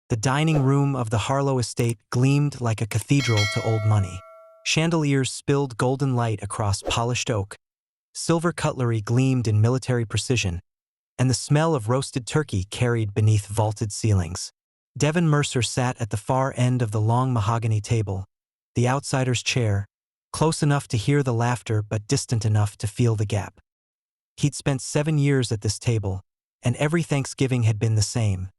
The dining room of the Harlow estate gleamed like a cathedral to old money. Chandeliers spilled golden light across polished oak, silver cutlery gleamed in military precision, and the smell of roasted turkey carried beneath vaulted ceilings. Devin Mercer sat at the far end of the long mahogany table, the outsider's chair, close enough to hear the laughter but distant enough to feel the gap. He'd spent 7 years at this table, and every Thanksgiving had been the same.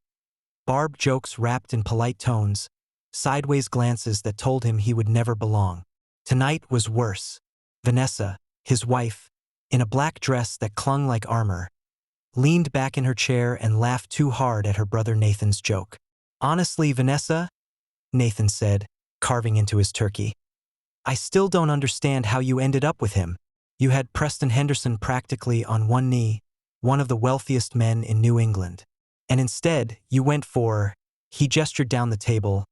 Barbed jokes wrapped in polite tones, sideways glances that told him he would never belong. Tonight was worse. Vanessa, his wife, in a black dress that clung like armor, leaned back in her chair and laughed too hard at her brother Nathan's joke. "Honestly, Vanessa," Nathan said, carving into his turkey, "I still don't understand how you ended up with him. You had Preston Henderson practically on one knee, one of the wealthiest men in New England. And instead, you went for," he gestured down the table,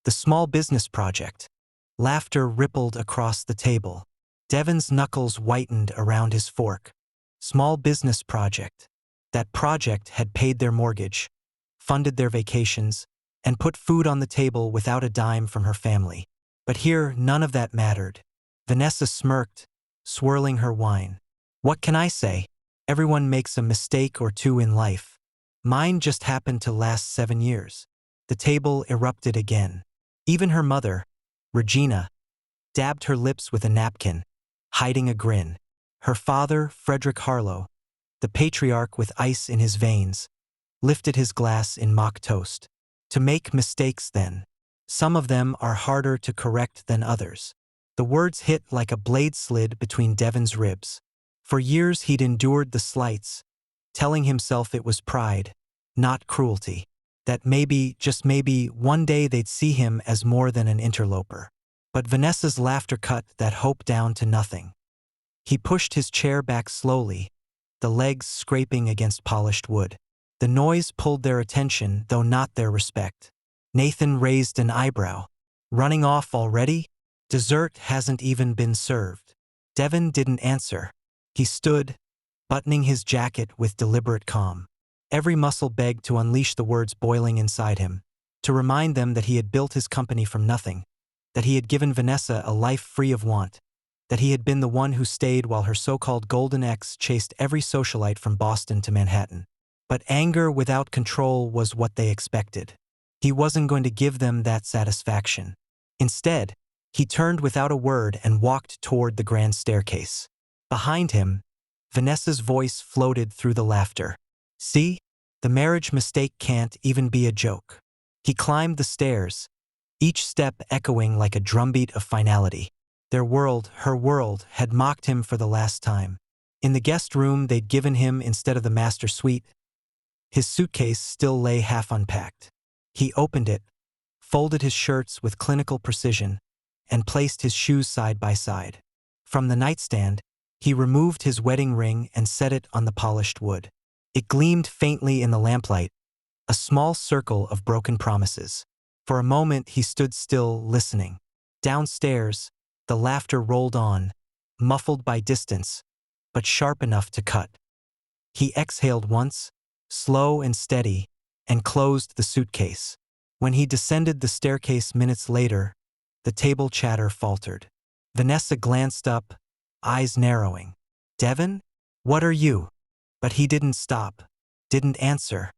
"the small business project." Laughter rippled across the table. Devin's knuckles whitened around his fork. Small business project. That project had paid their mortgage, funded their vacations, and put food on the table without a dime from her family. But here, none of that mattered. Vanessa smirked, swirling her wine. "What can I say? Everyone makes a mistake or two in life. Mine just happened to last 7 years." The table erupted again. Even her mother, Regina, dabbed her lips with a napkin, hiding a grin. Her father, Frederick Harlow, the patriarch with ice in his veins, lifted his glass in mock toast. "To make mistakes, then. Some of them are harder to correct than others." The words hit like a blade slid between Devin's ribs. For years he'd endured the slights, telling himself it was pride, not cruelty. That maybe, just maybe, one day they'd see him as more than an interloper. But Vanessa's laughter cut that hope down to nothing. He pushed his chair back slowly, the legs scraping against polished wood. The noise pulled their attention, though not their respect. Nathan raised an eyebrow. "Running off already? Dessert hasn't even been served." Devin didn't answer. He stood, buttoning his jacket with deliberate calm. Every muscle begged to unleash the words boiling inside him, to remind them that he had built his company from nothing, that he had given Vanessa a life free of want, that he had been the one who stayed while her so-called golden ex chased every socialite from Boston to Manhattan. But anger without control was what they expected. He wasn't going to give them that satisfaction. Instead, he turned without a word and walked toward the grand staircase. Behind him, Vanessa's voice floated through the laughter. "See? The marriage mistake can't even be a joke." He climbed the stairs, each step echoing like a drumbeat of finality. Their world, her world, had mocked him for the last time. In the guest room they'd given him instead of the master suite, his suitcase still lay half unpacked. He opened it, folded his shirts with clinical precision, and placed his shoes side by side. From the nightstand, he removed his wedding ring and set it on the polished wood. It gleamed faintly in the lamplight, a small circle of broken promises. For a moment he stood still, listening. Downstairs, the laughter rolled on, muffled by distance, but sharp enough to cut. He exhaled once, slow and steady, and closed the suitcase. When he descended the staircase minutes later, the table chatter faltered. Vanessa glanced up, eyes narrowing. "Devin? What are you?" But he didn't stop, didn't answer.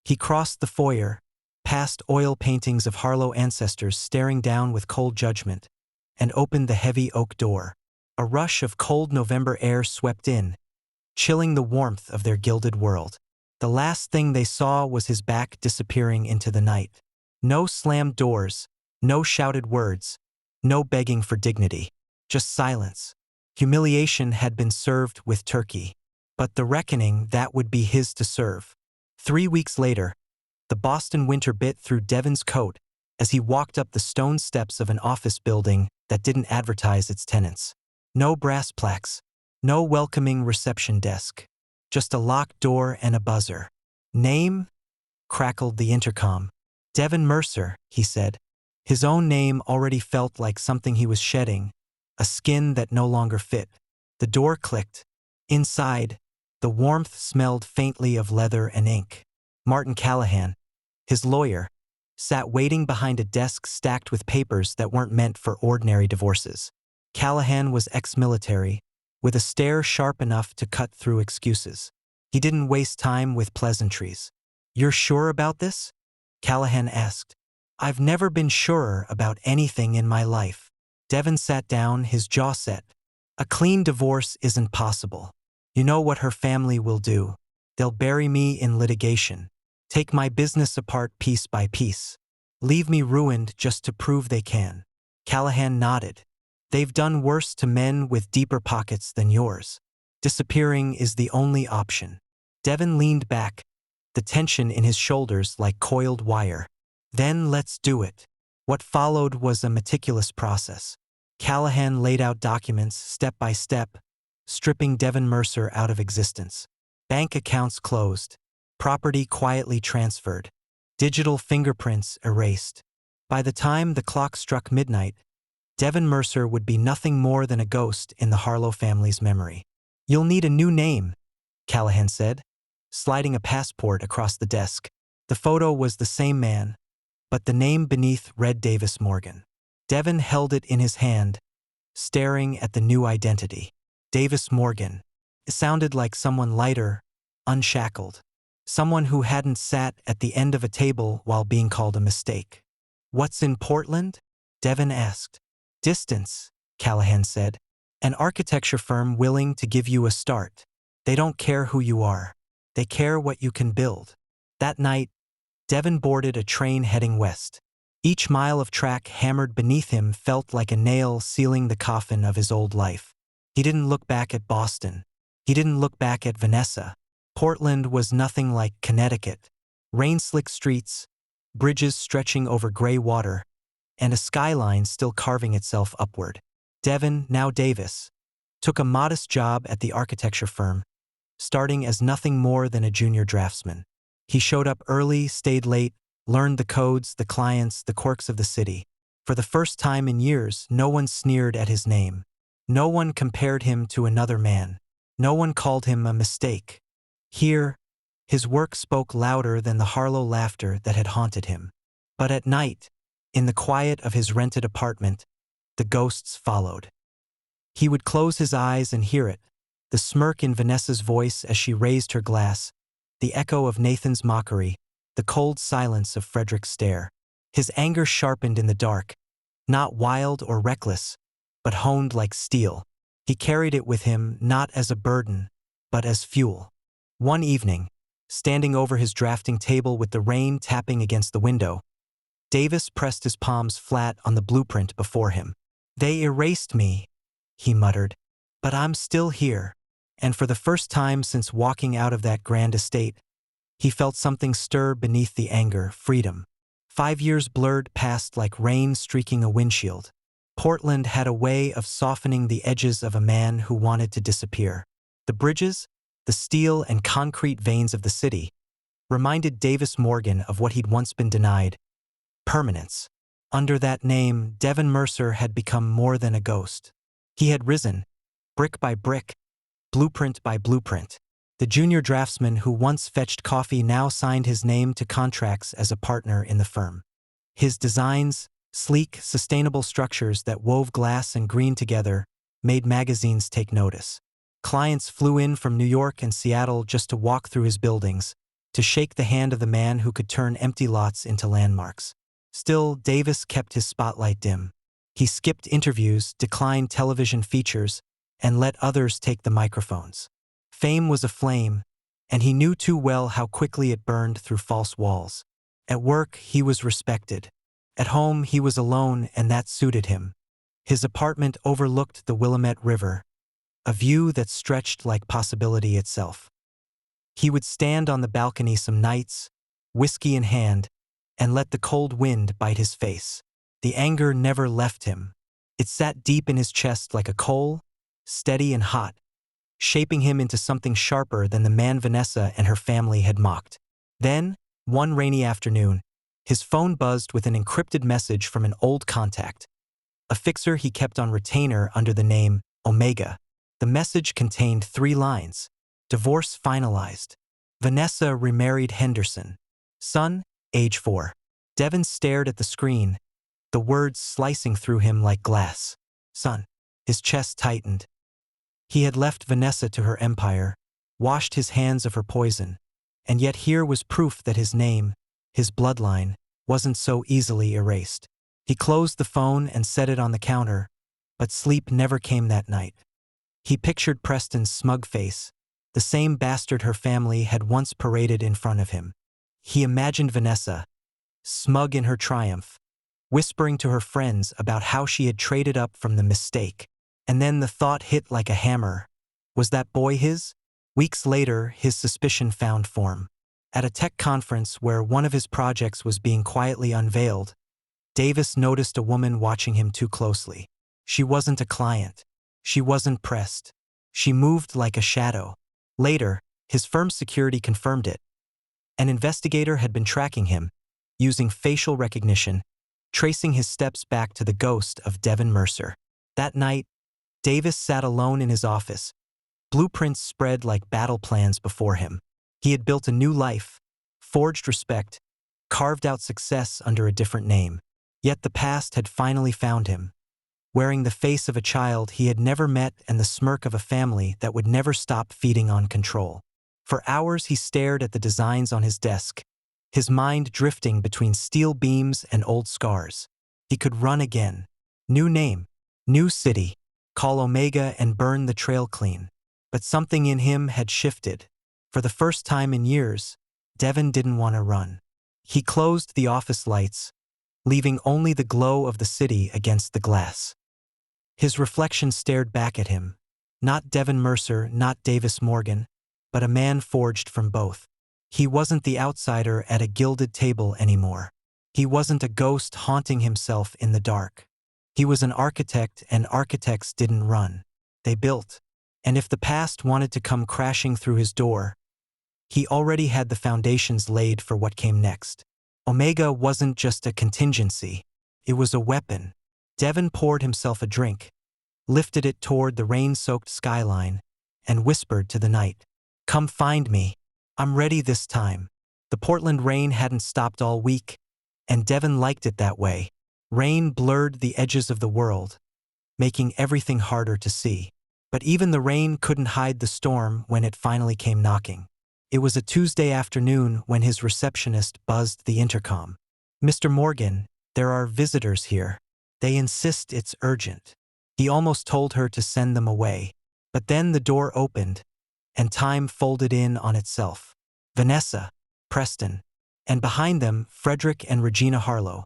He crossed the foyer, past oil paintings of Harlow ancestors staring down with cold judgment, and opened the heavy oak door. A rush of cold November air swept in, chilling the warmth of their gilded world. The last thing they saw was his back disappearing into the night. No slammed doors, no shouted words, no begging for dignity, just silence. Humiliation had been served with turkey. But the reckoning, that would be his to serve. 3 weeks later, the Boston winter bit through Devin's coat as he walked up the stone steps of an office building that didn't advertise its tenants. No brass plaques, no welcoming reception desk, just a locked door and a buzzer. "Name?" crackled the intercom. "Devin Mercer," he said. His own name already felt like something he was shedding, a skin that no longer fit. The door clicked. Inside, the warmth smelled faintly of leather and ink. Martin Callahan, his lawyer, sat waiting behind a desk stacked with papers that weren't meant for ordinary divorces. Callahan was ex-military, with a stare sharp enough to cut through excuses. He didn't waste time with pleasantries. "You're sure about this?" Callahan asked. "I've never been surer about anything in my life." Devon sat down, his jaw set. "A clean divorce isn't possible. You know what her family will do. They'll bury me in litigation, take my business apart piece by piece, leave me ruined just to prove they can." Callahan nodded. "They've done worse to men with deeper pockets than yours. Disappearing is the only option." Devon leaned back, the tension in his shoulders like coiled wire. "Then let's do it." What followed was a meticulous process. Callahan laid out documents step by step, stripping Devon Mercer out of existence. Bank accounts closed, property quietly transferred, digital fingerprints erased. By the time the clock struck midnight, Devon Mercer would be nothing more than a ghost in the Harlow family's memory. "You'll need a new name," Callahan said, sliding a passport across the desk. The photo was the same man, but the name beneath read Davis Morgan. Devon held it in his hand, staring at the new identity. Davis Morgan. It sounded like someone lighter, unshackled. Someone who hadn't sat at the end of a table while being called a mistake. "What's in Portland?" Devon asked. "Distance," Callahan said. "An architecture firm willing to give you a start. They don't care who you are. They care what you can build." That night, Devon boarded a train heading west. Each mile of track hammered beneath him felt like a nail sealing the coffin of his old life. He didn't look back at Boston. He didn't look back at Vanessa. Portland was nothing like Connecticut. Rain-slick streets, bridges stretching over gray water, and a skyline still carving itself upward. Devon, now Davis, took a modest job at the architecture firm, starting as nothing more than a junior draftsman. He showed up early, stayed late, learned the codes, the clients, the quirks of the city. For the first time in years, no one sneered at his name. No one compared him to another man. No one called him a mistake. Here, his work spoke louder than the Harlow laughter that had haunted him. But at night, in the quiet of his rented apartment, the ghosts followed. He would close his eyes and hear it, the smirk in Vanessa's voice as she raised her glass, the echo of Nathan's mockery, the cold silence of Frederick's stare. His anger sharpened in the dark, not wild or reckless, but honed like steel. He carried it with him not as a burden, but as fuel. One evening, standing over his drafting table with the rain tapping against the window, Davis pressed his palms flat on the blueprint before him. "They erased me," he muttered, "but I'm still here." And for the first time since walking out of that grand estate, he felt something stir beneath the anger, freedom. 5 years blurred past like rain streaking a windshield. Portland had a way of softening the edges of a man who wanted to disappear. The bridges, the steel and concrete veins of the city, reminded Davis Morgan of what he'd once been denied: permanence. Under that name, Devon Mercer had become more than a ghost. He had risen, brick by brick, blueprint by blueprint. The junior draftsman who once fetched coffee now signed his name to contracts as a partner in the firm. His designs, sleek, sustainable structures that wove glass and green together, made magazines take notice. Clients flew in from New York and Seattle just to walk through his buildings, to shake the hand of the man who could turn empty lots into landmarks. Still, Davis kept his spotlight dim. He skipped interviews, declined television features, and let others take the microphones. Fame was a flame, and he knew too well how quickly it burned through false walls. At work, he was respected. At home, he was alone, and that suited him. His apartment overlooked the Willamette River, a view that stretched like possibility itself. He would stand on the balcony some nights, whiskey in hand, and let the cold wind bite his face. The anger never left him. It sat deep in his chest like a coal, steady and hot, shaping him into something sharper than the man Vanessa and her family had mocked. Then, one rainy afternoon, his phone buzzed with an encrypted message from an old contact, a fixer he kept on retainer under the name Omega. The message contained 3 lines. Divorce finalized. Vanessa remarried Henderson. Son, age 4. Devin stared at the screen, the words slicing through him like glass. Son. His chest tightened. He had left Vanessa to her empire, washed his hands of her poison, and yet here was proof that his name, his bloodline, wasn't so easily erased. He closed the phone and set it on the counter, but sleep never came that night. He pictured Preston's smug face, the same bastard her family had once paraded in front of him. He imagined Vanessa, smug in her triumph, whispering to her friends about how she had traded up from the mistake. And then the thought hit like a hammer. Was that boy his? Weeks later, his suspicion found form. At a tech conference where one of his projects was being quietly unveiled, Davis noticed a woman watching him too closely. She wasn't a client. She wasn't pressed. She moved like a shadow. Later, his firm's security confirmed it. An investigator had been tracking him, using facial recognition, tracing his steps back to the ghost of Devin Mercer. That night, Davis sat alone in his office, blueprints spread like battle plans before him. He had built a new life, forged respect, carved out success under a different name. Yet the past had finally found him, wearing the face of a child he had never met and the smirk of a family that would never stop feeding on control. For hours he stared at the designs on his desk, his mind drifting between steel beams and old scars. He could run again. New name, new city, call Omega and burn the trail clean. But something in him had shifted. For the first time in years, Devin didn't want to run. He closed the office lights, leaving only the glow of the city against the glass. His reflection stared back at him. Not Devin Mercer, not Davis Morgan, but a man forged from both. He wasn't the outsider at a gilded table anymore. He wasn't a ghost haunting himself in the dark. He was an architect, and architects didn't run. They built. And if the past wanted to come crashing through his door, he already had the foundations laid for what came next. Omega wasn't just a contingency. It was a weapon. Devin poured himself a drink, lifted it toward the rain-soaked skyline, and whispered to the night, "Come find me. I'm ready this time." The Portland rain hadn't stopped all week, and Devin liked it that way. Rain blurred the edges of the world, making everything harder to see. But even the rain couldn't hide the storm when it finally came knocking. It was a Tuesday afternoon when his receptionist buzzed the intercom. "Mr. Morgan, there are visitors here. They insist it's urgent." He almost told her to send them away. But then the door opened, and time folded in on itself. Vanessa, Preston, and behind them, Frederick and Regina Harlow.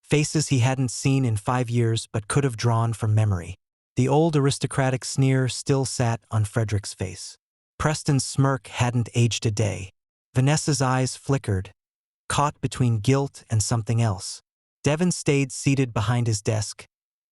Faces he hadn't seen in 5 years but could have drawn from memory. The old aristocratic sneer still sat on Frederick's face. Preston's smirk hadn't aged a day. Vanessa's eyes flickered, caught between guilt and something else. Devin stayed seated behind his desk,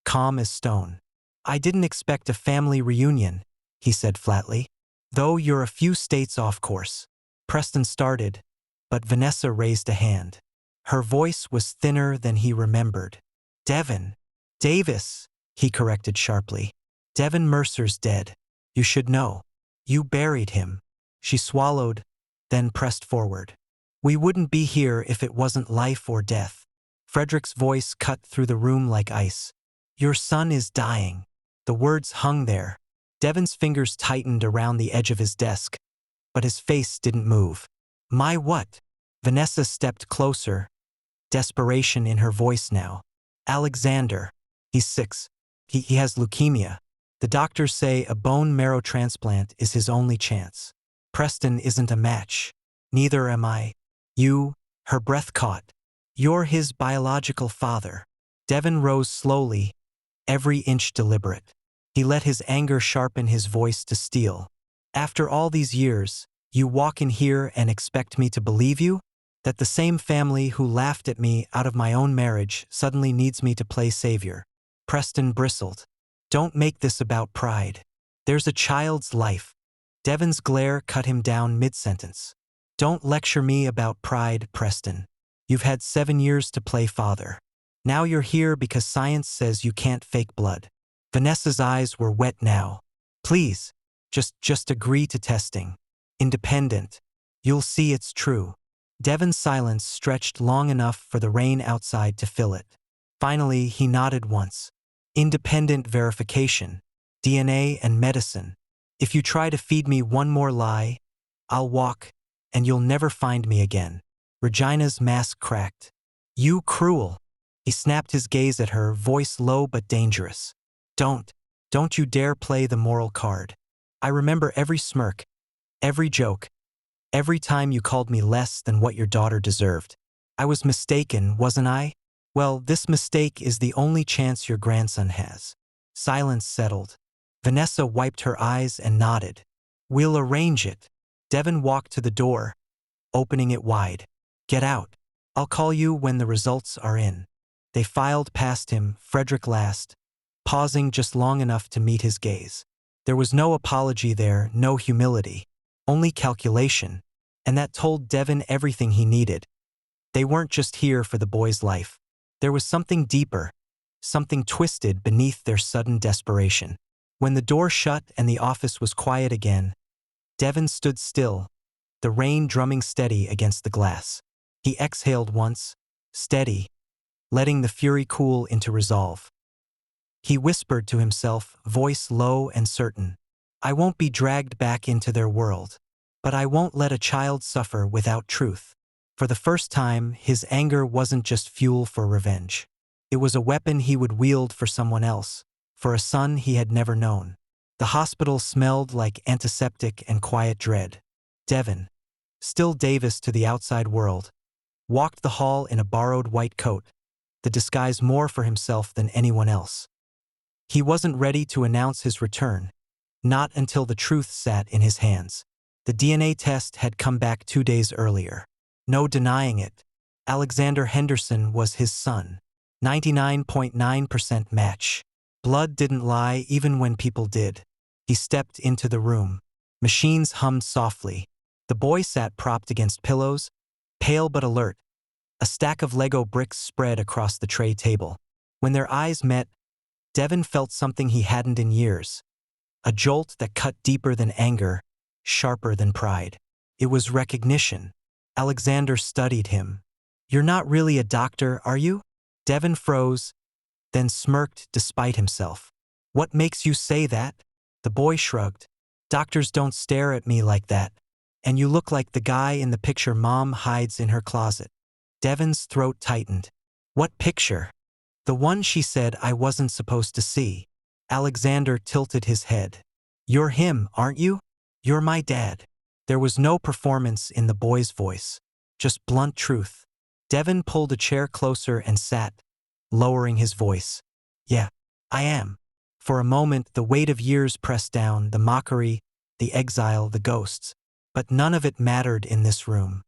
calm as stone. "I didn't expect a family reunion," he said flatly. "Though you're a few states off course." Preston started, but Vanessa raised a hand. Her voice was thinner than he remembered. "Devin. Davis," he corrected sharply. "Devin Mercer's dead. You should know. You buried him." She swallowed, then pressed forward. "We wouldn't be here if it wasn't life or death." Frederick's voice cut through the room like ice. "Your son is dying." The words hung there. Devin's fingers tightened around the edge of his desk, but his face didn't move. "My what?" Vanessa stepped closer, desperation in her voice now. "Alexander. He's 6. He has leukemia. The doctors say a bone marrow transplant is his only chance. Preston isn't a match. Neither am I." "You," her breath caught. "You're his biological father." Devin rose slowly, every inch deliberate. He let his anger sharpen his voice to steel. "After all these years, you walk in here and expect me to believe you? That the same family who laughed at me out of my own marriage suddenly needs me to play savior?" Preston bristled. "Don't make this about pride. There's a child's life." Devin's glare cut him down mid-sentence. "Don't lecture me about pride, Preston. You've had 7 years to play father. Now you're here because science says you can't fake blood." Vanessa's eyes were wet now. "Please, just agree to testing. Independent. You'll see it's true." Devin's silence stretched long enough for the rain outside to fill it. Finally, he nodded once. Independent verification. DNA and medicine. If you try to feed me one more lie, I'll walk, and you'll never find me again. Regina's mask cracked. You cruel. He snapped his gaze at her, voice low but dangerous. Don't you dare play the moral card. I remember every smirk, every joke, every time you called me less than what your daughter deserved. I was mistaken, wasn't I? Well, this mistake is the only chance your grandson has. Silence settled. Vanessa wiped her eyes and nodded. We'll arrange it. Devin walked to the door, opening it wide. Get out. I'll call you when the results are in. They filed past him, Frederick last, pausing just long enough to meet his gaze. There was no apology there, no humility, only calculation, and that told Devin everything he needed. They weren't just here for the boy's life. There was something deeper, something twisted beneath their sudden desperation. When the door shut and the office was quiet again, Devin stood still, the rain drumming steady against the glass. He exhaled once, steady, letting the fury cool into resolve. He whispered to himself, voice low and certain, I won't be dragged back into their world, but I won't let a child suffer without truth. For the first time, his anger wasn't just fuel for revenge. It was a weapon he would wield for someone else, for a son he had never known. The hospital smelled like antiseptic and quiet dread. Devin, still Davis to the outside world, walked the hall in a borrowed white coat, the disguise more for himself than anyone else. He wasn't ready to announce his return, not until the truth sat in his hands. The DNA test had come back 2 days earlier. No denying it. Alexander Henderson was his son. 99.9% match. Blood didn't lie even when people did. He stepped into the room. Machines hummed softly. The boy sat propped against pillows, pale but alert. A stack of Lego bricks spread across the tray table. When their eyes met, Devin felt something he hadn't in years. A jolt that cut deeper than anger, sharper than pride. It was recognition. Alexander studied him. You're not really a doctor, are you? Devin froze, then smirked despite himself. What makes you say that? The boy shrugged. Doctors don't stare at me like that. And you look like the guy in the picture Mom hides in her closet. Devin's throat tightened. What picture? The one she said I wasn't supposed to see. Alexander tilted his head. You're him, aren't you? You're my dad. There was no performance in the boy's voice, just blunt truth. Devin pulled a chair closer and sat, lowering his voice. Yeah, I am. For a moment, the weight of years pressed down, the mockery, the exile, the ghosts. But none of it mattered in this room.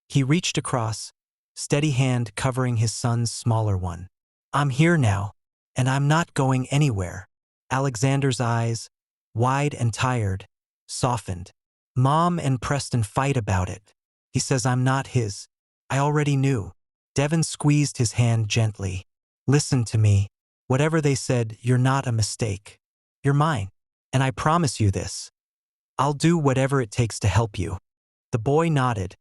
He reached across, steady hand covering his son's smaller one. I'm here now, and I'm not going anywhere. Alexander's eyes, wide and tired, softened. Mom and Preston fight about it. He says I'm not his. I already knew. Devin squeezed his hand gently. Listen to me. Whatever they said, you're not a mistake. You're mine. And I promise you this. I'll do whatever it takes to help you. The boy nodded,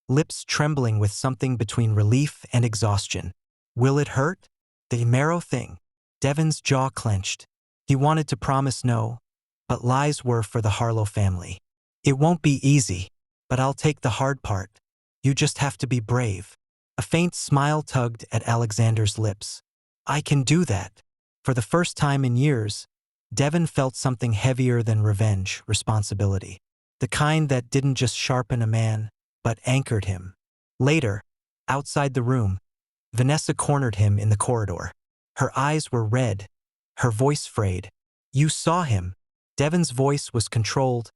lips trembling with something between relief and exhaustion. Will it hurt? The marrow thing. Devin's jaw clenched. He wanted to promise no, but lies were for the Harlow family. It won't be easy, but I'll take the hard part. You just have to be brave. A faint smile tugged at Alexander's lips. I can do that. For the first time in years, Devin felt something heavier than revenge, responsibility. The kind that didn't just sharpen a man, but anchored him. Later, outside the room, Vanessa cornered him in the corridor. Her eyes were red, her voice frayed. You saw him. Devin's voice was controlled,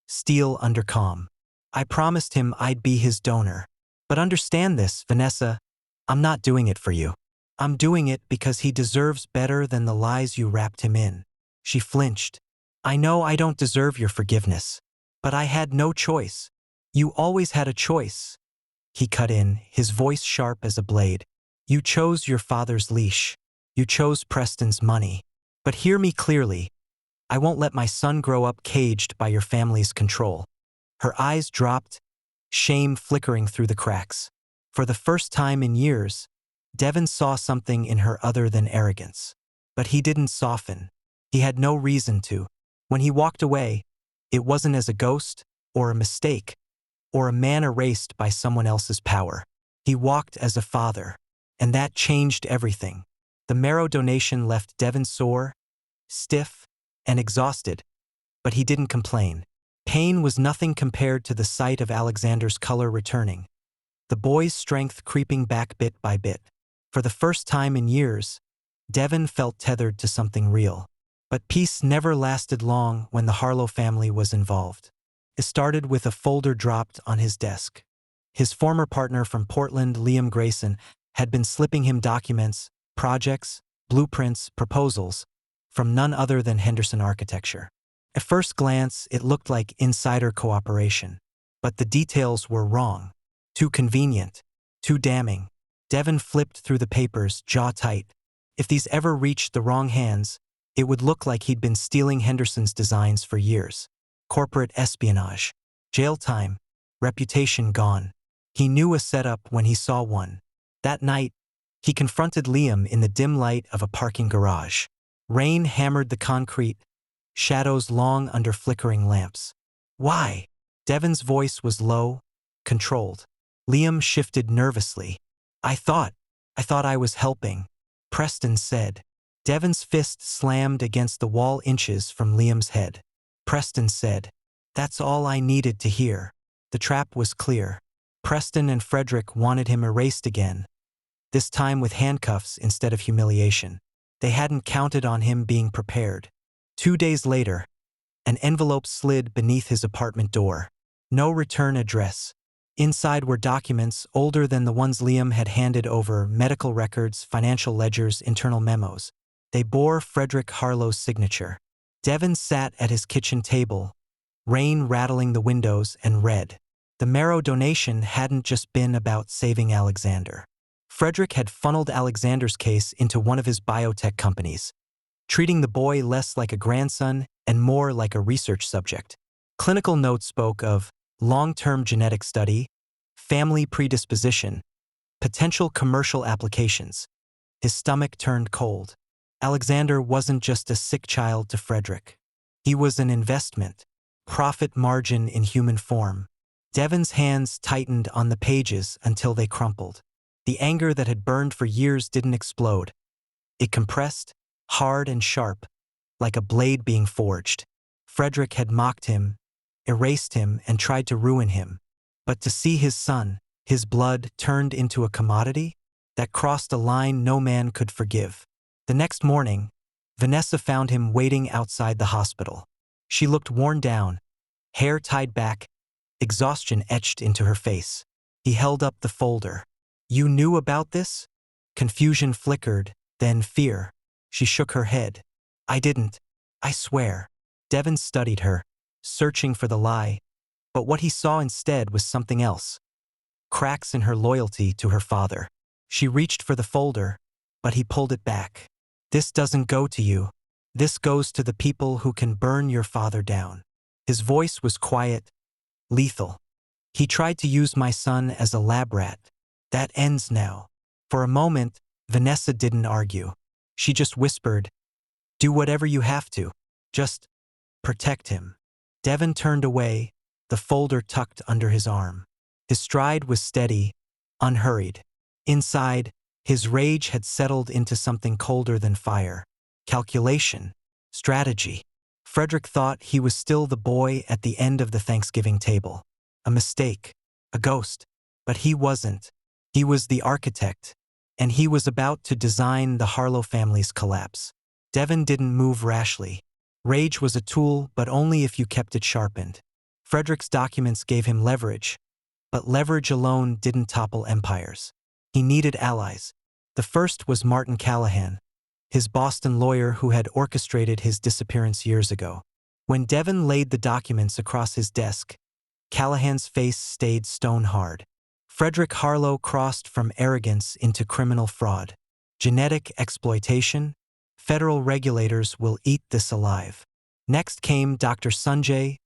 steel under calm. I promised him I'd be his donor. But understand this, Vanessa, I'm not doing it for you. I'm doing it because he deserves better than the lies you wrapped him in. She flinched. I know I don't deserve your forgiveness, but I had no choice. You always had a choice. He cut in, his voice sharp as a blade. You chose your father's leash. You chose Preston's money. But hear me clearly. I won't let my son grow up caged by your family's control. Her eyes dropped, shame flickering through the cracks. For the first time in years, Devon saw something in her other than arrogance. But he didn't soften. He had no reason to. When he walked away, it wasn't as a ghost, or a mistake, or a man erased by someone else's power. He walked as a father. And that changed everything. The marrow donation left Devon sore, stiff, and exhausted, but he didn't complain. Pain was nothing compared to the sight of Alexander's color returning, the boy's strength creeping back bit by bit. For the first time in years, Devon felt tethered to something real. But peace never lasted long when the Harlow family was involved. It started with a folder dropped on his desk. His former partner from Portland, Liam Grayson, had been slipping him documents, projects, blueprints, proposals, from none other than Henderson Architecture. At first glance, it looked like insider cooperation. But the details were wrong. Too convenient. Too damning. Devon flipped through the papers, jaw tight. If these ever reached the wrong hands, it would look like he'd been stealing Henderson's designs for years. Corporate espionage. Jail time. Reputation gone. He knew a setup when he saw one. That night, he confronted Liam in the dim light of a parking garage. Rain hammered the concrete, shadows long under flickering lamps. Why? Devon's voice was low, controlled. Liam shifted nervously. I thought I was helping, Preston said. Devon's fist slammed against the wall inches from Liam's head. Preston said, that's all I needed to hear. The trap was clear. Preston and Frederick wanted him erased again, this time with handcuffs instead of humiliation. They hadn't counted on him being prepared. 2 days later, an envelope slid beneath his apartment door. No return address. Inside were documents older than the ones Liam had handed over, medical records, financial ledgers, internal memos. They bore Frederick Harlow's signature. Devon sat at his kitchen table, rain rattling the windows, and read. The marrow donation hadn't just been about saving Alexander. Frederick had funneled Alexander's case into one of his biotech companies, treating the boy less like a grandson and more like a research subject. Clinical notes spoke of long-term genetic study, family predisposition, potential commercial applications. His stomach turned cold. Alexander wasn't just a sick child to Frederick. He was an investment, profit margin in human form. Devon's hands tightened on the pages until they crumpled. The anger that had burned for years didn't explode. It compressed, hard and sharp, like a blade being forged. Frederick had mocked him, erased him, and tried to ruin him. But to see his son, his blood, turned into a commodity, that crossed a line no man could forgive. The next morning, Vanessa found him waiting outside the hospital. She looked worn down, hair tied back, exhaustion etched into her face. He held up the folder. You knew about this? Confusion flickered, then fear. She shook her head. I didn't. I swear. Devon studied her, searching for the lie, but what he saw instead was something else. Cracks in her loyalty to her father. She reached for the folder, but he pulled it back. This doesn't go to you. This goes to the people who can burn your father down. His voice was quiet, lethal. He tried to use my son as a lab rat. That ends now. For a moment, Vanessa didn't argue. She just whispered, do whatever you have to. Just protect him. Devon turned away, the folder tucked under his arm. His stride was steady, unhurried. Inside, his rage had settled into something colder than fire. Calculation. Strategy. Frederick thought he was still the boy at the end of the Thanksgiving table. A mistake. A ghost. But he wasn't. He was the architect, and he was about to design the Harlow family's collapse. Devon didn't move rashly. Rage was a tool, but only if you kept it sharpened. Frederick's documents gave him leverage, but leverage alone didn't topple empires. He needed allies. The first was Martin Callahan, his Boston lawyer who had orchestrated his disappearance years ago. When Devon laid the documents across his desk, Callahan's face stayed stone hard. Frederick Harlow crossed from arrogance into criminal fraud. Genetic exploitation? Federal regulators will eat this alive. Next came Dr. Sanjay,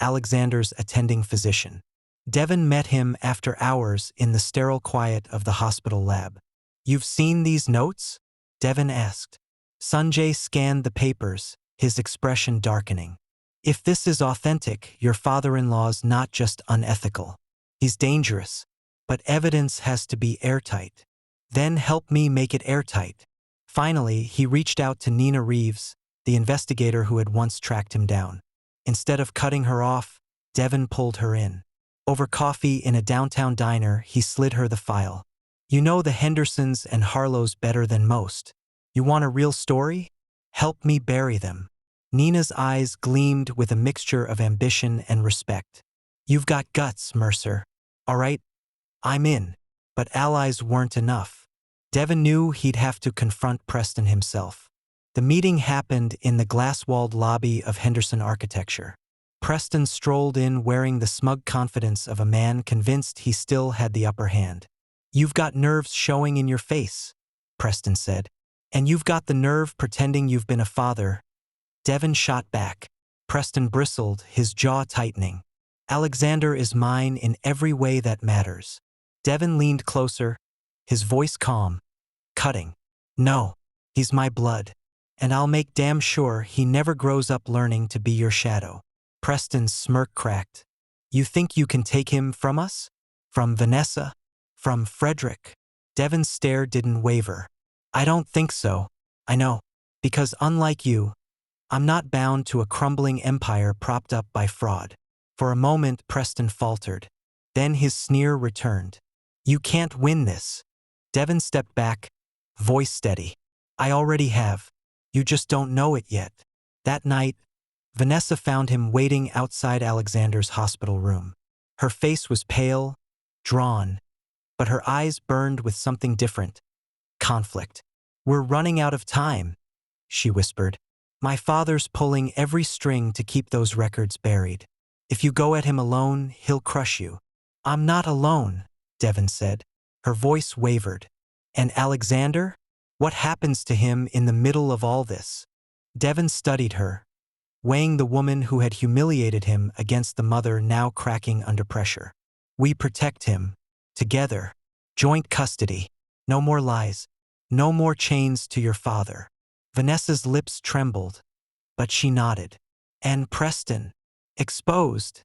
Alexander's attending physician. Devon met him after hours in the sterile quiet of the hospital lab. "You've seen these notes?" Devon asked. Sanjay scanned the papers, his expression darkening. "If this is authentic, your father-in-law's not just unethical. He's dangerous. But evidence has to be airtight. Then help me make it airtight." Finally, he reached out to Nina Reeves, the investigator who had once tracked him down. Instead of cutting her off, Devon pulled her in. Over coffee in a downtown diner, he slid her the file. "You know the Hendersons and Harlows better than most. You want a real story? Help me bury them." Nina's eyes gleamed with a mixture of ambition and respect. "You've got guts, Mercer. All right, I'm in." But allies weren't enough. Devon knew he'd have to confront Preston himself. The meeting happened in the glass-walled lobby of Henderson Architecture. Preston strolled in wearing the smug confidence of a man convinced he still had the upper hand. "You've got nerves showing in your face," Preston said. "And you've got the nerve pretending you've been a father." Devon shot back. Preston bristled, his jaw tightening. "Alexander is mine in every way that matters." Devon leaned closer, his voice calm, cutting. "No, he's my blood. And I'll make damn sure he never grows up learning to be your shadow." Preston's smirk cracked. "You think you can take him from us? From Vanessa? From Frederick?" Devon's stare didn't waver. "I don't think so. I know. Because unlike you, I'm not bound to a crumbling empire propped up by fraud." For a moment, Preston faltered. Then his sneer returned. "You can't win this." Devon stepped back, voice steady. "I already have. You just don't know it yet." That night, Vanessa found him waiting outside Alexander's hospital room. Her face was pale, drawn, but her eyes burned with something different. Conflict. "We're running out of time," she whispered. "My father's pulling every string to keep those records buried. If you go at him alone, he'll crush you." "I'm not alone," Devon said. Her voice wavered. "And Alexander? What happens to him in the middle of all this?" Devon studied her, weighing the woman who had humiliated him against the mother now cracking under pressure. "We protect him. Together. Joint custody. No more lies. No more chains to your father." Vanessa's lips trembled, but she nodded. "And Preston? Exposed,"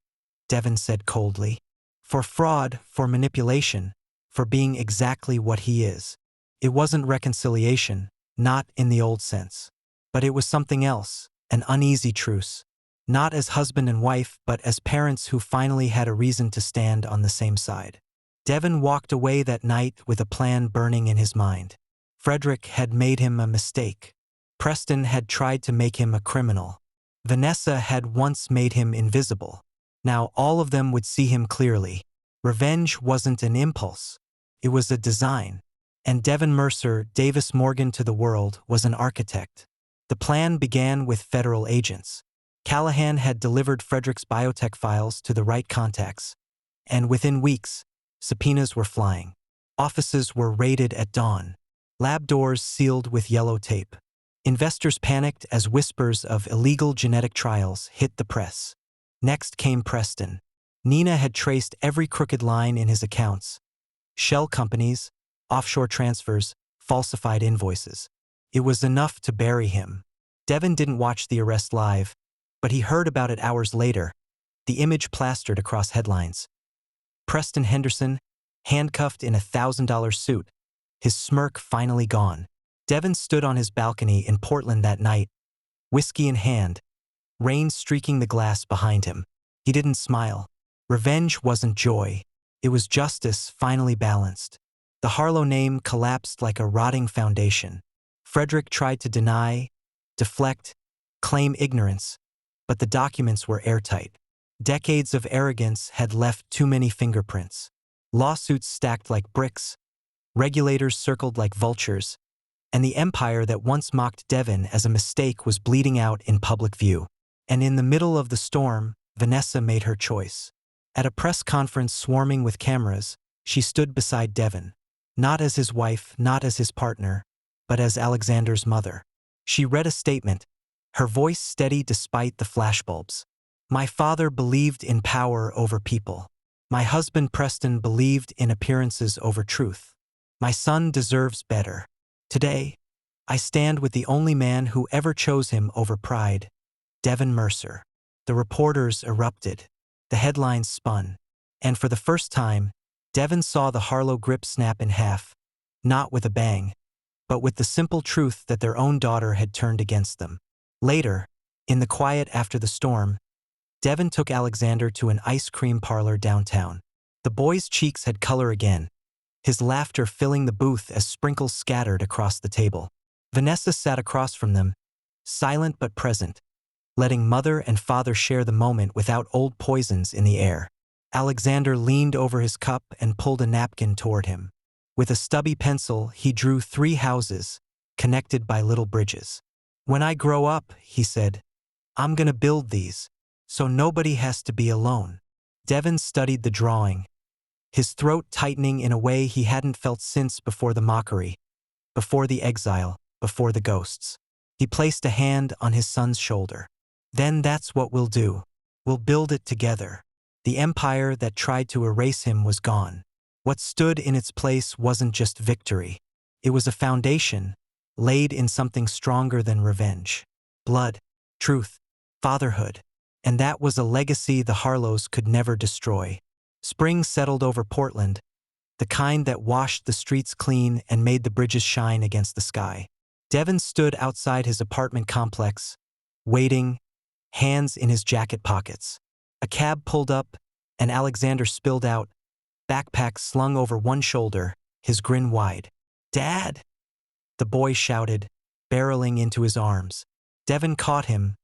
Devon said coldly. "For fraud, for manipulation, for being exactly what he is." It wasn't reconciliation, not in the old sense. But it was something else. An uneasy truce. Not as husband and wife, but as parents who finally had a reason to stand on the same side. Devon walked away that night with a plan burning in his mind. Frederick had made him a mistake. Preston had tried to make him a criminal. Vanessa had once made him invisible. Now all of them would see him clearly. Revenge wasn't an impulse. It was a design. And Devon Mercer, Davis Morgan to the world, was an architect. The plan began with federal agents. Callahan had delivered Frederick's biotech files to the right contacts. And within weeks, subpoenas were flying. Offices were raided at dawn. Lab doors sealed with yellow tape. Investors panicked as whispers of illegal genetic trials hit the press. Next came Preston. Nina had traced every crooked line in his accounts. Shell companies, offshore transfers, falsified invoices. It was enough to bury him. Devon didn't watch the arrest live, but he heard about it hours later, the image plastered across headlines. Preston Henderson, handcuffed in a $1,000 suit, his smirk finally gone. Devon stood on his balcony in Portland that night, whiskey in hand, rain streaking the glass behind him. He didn't smile. Revenge wasn't joy. It was justice finally balanced. The Harlow name collapsed like a rotting foundation. Frederick tried to deny, deflect, claim ignorance, but the documents were airtight. Decades of arrogance had left too many fingerprints. Lawsuits stacked like bricks, regulators circled like vultures, and the empire that once mocked Devon as a mistake was bleeding out in public view. And in the middle of the storm, Vanessa made her choice. At a press conference swarming with cameras, she stood beside Devon, not as his wife, not as his partner, but as Alexander's mother. She read a statement, her voice steady despite the flashbulbs. "My father believed in power over people. My husband Preston believed in appearances over truth. My son deserves better. Today, I stand with the only man who ever chose him over pride, Devin Mercer. The reporters erupted. The headlines spun. And for the first time, Devin saw the Harlow grip snap in half, not with a bang, but with the simple truth that their own daughter had turned against them. Later, in the quiet after the storm, Devin took Alexander to an ice cream parlor downtown. The boy's cheeks had color again, his laughter filling the booth as sprinkles scattered across the table. Vanessa sat across from them, silent but present, letting mother and father share the moment without old poisons in the air. Alexander leaned over his cup and pulled a napkin toward him. With a stubby pencil, he drew 3 houses, connected by little bridges. "When I grow up," he said, "I'm gonna build these, so nobody has to be alone." Devin studied the drawing, his throat tightening in a way he hadn't felt since before the mockery, before the exile, before the ghosts. He placed a hand on his son's shoulder. "Then that's what we'll do. We'll build it together." The empire that tried to erase him was gone. What stood in its place wasn't just victory. It was a foundation, laid in something stronger than revenge. Blood, truth, fatherhood. And that was a legacy the Harlows could never destroy. Spring settled over Portland, the kind that washed the streets clean and made the bridges shine against the sky. Devin stood outside his apartment complex, waiting, hands in his jacket pockets. A cab pulled up, and Alexander spilled out, backpack slung over one shoulder, his grin wide. "Dad!" the boy shouted, barreling into his arms. Devin caught him,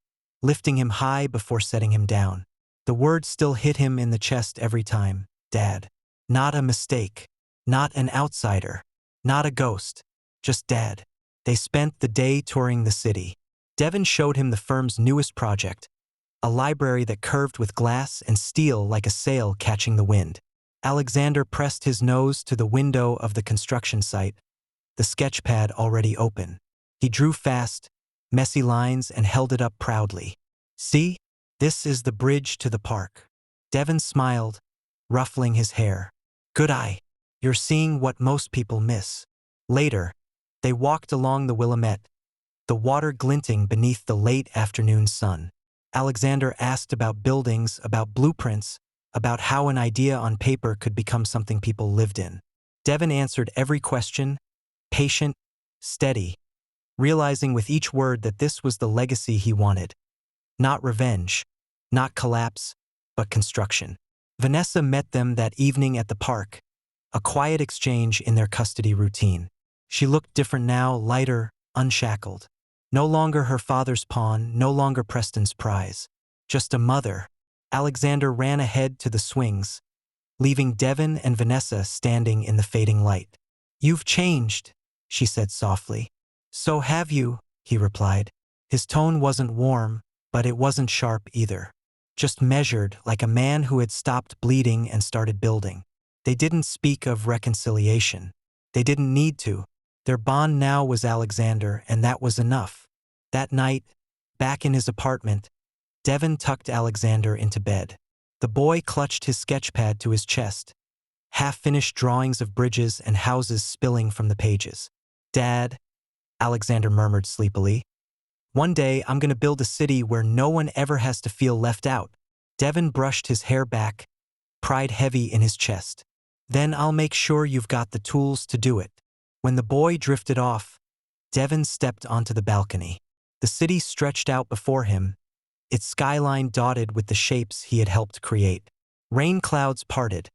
lifting him high before setting him down. The word still hit him in the chest every time. Dad. Not a mistake. Not an outsider. Not a ghost. Just Dad. They spent the day touring the city. Devin showed him the firm's newest project, a library that curved with glass and steel like a sail catching the wind. Alexander pressed his nose to the window of the construction site, the sketchpad already open. He drew fast, messy lines and held it up proudly. "See? This is the bridge to the park." Devin smiled, ruffling his hair. "Good eye. You're seeing what most people miss." Later, they walked along the Willamette, the water glinting beneath the late afternoon sun. Alexander asked about buildings, about blueprints, about how an idea on paper could become something people lived in. Devin answered every question, patient, steady, realizing with each word that this was the legacy he wanted. Not revenge, not collapse, but construction. Vanessa met them that evening at the park, a quiet exchange in their custody routine. She looked different now, lighter, unshackled. No longer her father's pawn, no longer Preston's prize. Just a mother. Alexander ran ahead to the swings, leaving Devin and Vanessa standing in the fading light. "You've changed," she said softly. "So have you," he replied. His tone wasn't warm, but it wasn't sharp either. Just measured, like a man who had stopped bleeding and started building. They didn't speak of reconciliation. They didn't need to. Their bond now was Alexander, and that was enough. That night, back in his apartment, Devin tucked Alexander into bed. The boy clutched his sketchpad to his chest, half-finished drawings of bridges and houses spilling from the pages. "Dad," Alexander murmured sleepily, "one day I'm gonna build a city where no one ever has to feel left out." Devin brushed his hair back, pride heavy in his chest. "Then I'll make sure you've got the tools to do it." When the boy drifted off, Devin stepped onto the balcony. The city stretched out before him, its skyline dotted with the shapes he had helped create. Rain clouds parted,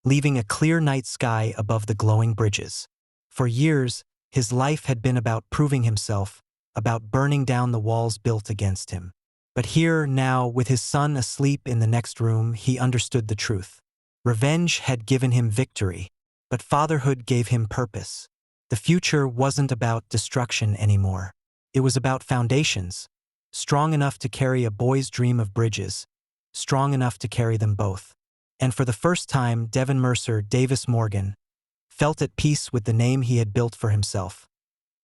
leaving a clear night sky above the glowing bridges. For years, his life had been about proving himself, about burning down the walls built against him. But here, now, with his son asleep in the next room, he understood the truth. Revenge had given him victory, but fatherhood gave him purpose. The future wasn't about destruction anymore. It was about foundations, strong enough to carry a boy's dream of bridges, strong enough to carry them both. And for the first time, Devin Mercer Davis Morgan felt at peace with the name he had built for himself.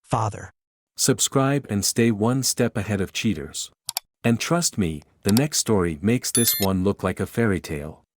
Father. Subscribe and stay one step ahead of cheaters. And trust me, the next story makes this one look like a fairy tale.